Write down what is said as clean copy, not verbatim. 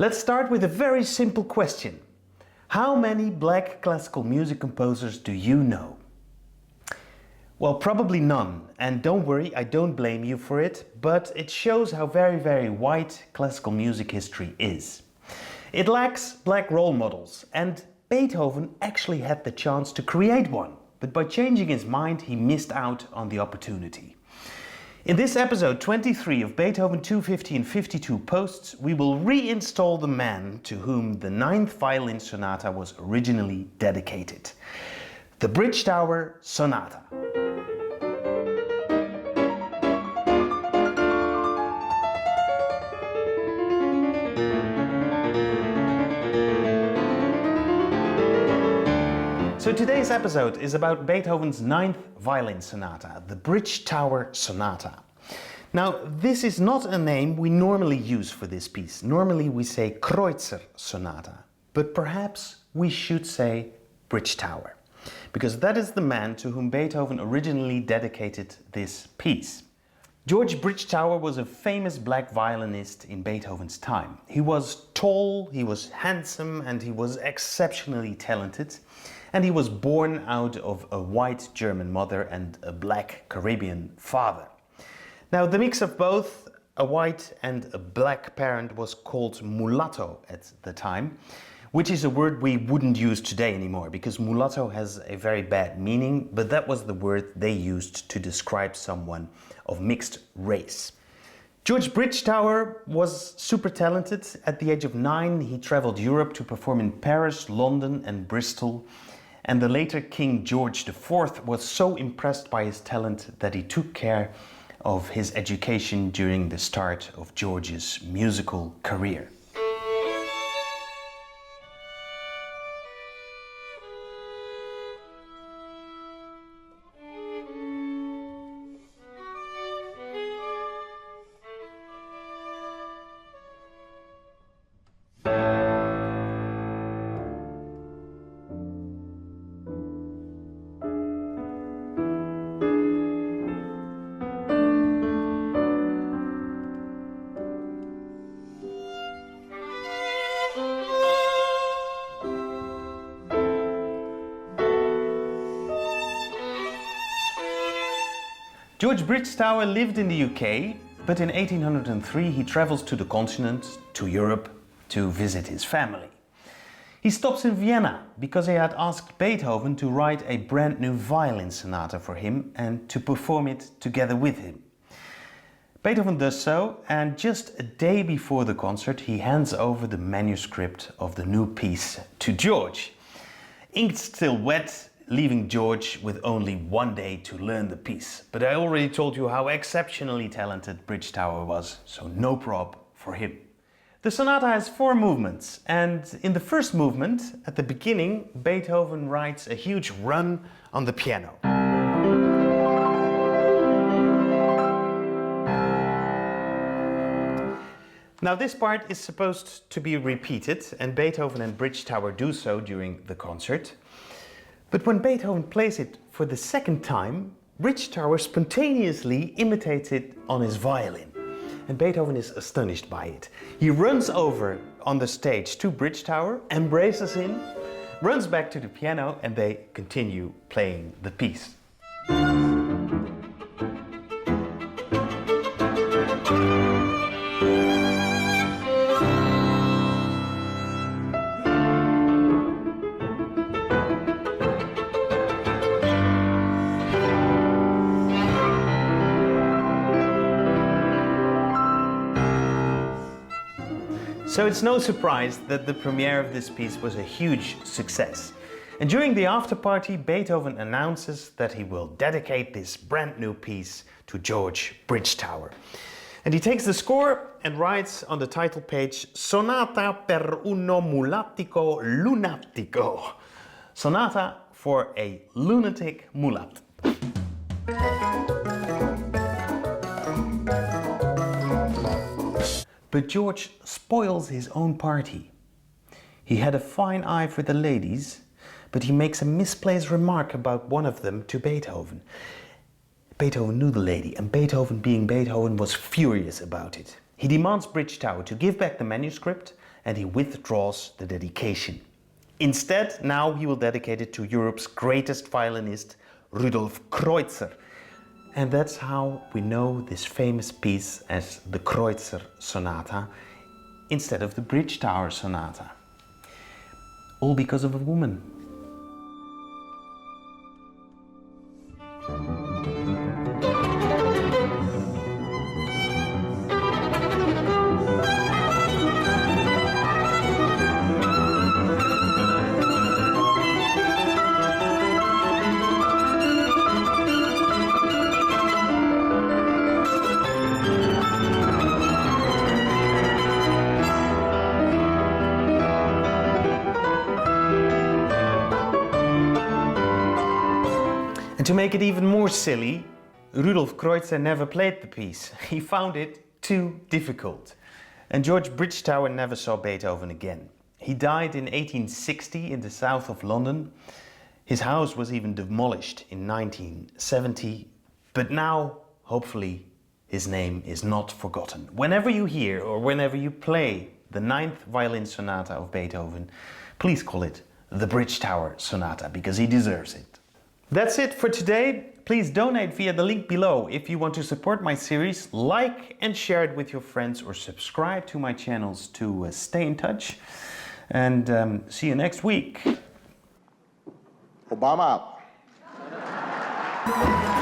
Let's start with a very simple question. How many black classical music composers do you know? Well, probably none, and don't worry, I don't blame you for it, but it shows how very wide classical music history is. It lacks black role models, and Beethoven actually had the chance to create one, but by changing his mind he missed out on the opportunity. In this episode 23 of Beethoven 250 and 52 Posts, we will reinstall the man to whom the 9th Violin Sonata was originally dedicated. The Bridgetower Sonata. So today's episode is about Beethoven's 9th Violin Sonata, the Bridgetower Sonata. Now, this is not a name we normally use for this piece. Normally we say Kreutzer Sonata, but perhaps we should say Bridgetower, because that is the man to whom Beethoven originally dedicated this piece. George Bridgetower was a famous black violinist in Beethoven's time. He was tall, he was handsome, and he was exceptionally talented. And he was born out of a white German mother and a black Caribbean father. Now, the mix of both a white and a black parent was called mulatto at the time, which is a word we wouldn't use today anymore because mulatto has a very bad meaning, but that was the word they used to describe someone of mixed race. George Bridgetower was super talented. At the age of 9, he traveled Europe to perform in Paris, London and Bristol. And the later King George IV was so impressed by his talent that he took care of his education during the start of George's musical career. George Bridgetower lived in the UK, but in 1803 he travels to the continent, to Europe, to visit his family. He stops in Vienna because he had asked Beethoven to write a brand new violin sonata for him and to perform it together with him. Beethoven does so, and just a day before the concert he hands over the manuscript of the new piece to George. Ink still wet, leaving George with only one day to learn the piece. But I already told you how exceptionally talented Bridgetower was, so no prob for him. The sonata has 4 movements, and in the first movement, at the beginning, Beethoven writes a huge run on the piano. Now this part is supposed to be repeated, and Beethoven and Bridgetower do so during the concert. But when Beethoven plays it for the second time, Bridgetower spontaneously imitates it on his violin. And Beethoven is astonished by it. He runs over on the stage to Bridgetower, embraces him, runs back to the piano, and they continue playing the piece. So it's no surprise that the premiere of this piece was a huge success. And during the after party, Beethoven announces that he will dedicate this brand new piece to George Bridgetower. And he takes the score and writes on the title page, Sonata per uno mulatico lunatico. Sonata for a lunatic mulat. But George spoils his own party. He had a fine eye for the ladies, but he makes a misplaced remark about one of them to Beethoven. Beethoven knew the lady, and Beethoven, being Beethoven, was furious about it. He demands Bridgetower to give back the manuscript and he withdraws the dedication. Instead, now he will dedicate it to Europe's greatest violinist, Rudolf Kreutzer. And that's how we know this famous piece as the Kreutzer Sonata instead of the Bridgetower Sonata. All because of a woman. And to make it even more silly, Rudolf Kreutzer never played the piece. He found it too difficult. And George Bridgetower never saw Beethoven again. He died in 1860 in the south of London. His house was even demolished in 1970. But now, hopefully, his name is not forgotten. Whenever you hear or whenever you play the Ninth Violin Sonata of Beethoven, please call it the Bridgetower Sonata, because he deserves it. That's it for today. Please donate via the link below if you want to support my series. Like and share it with your friends or subscribe to my channels to stay in touch. And see you next week. Obama out.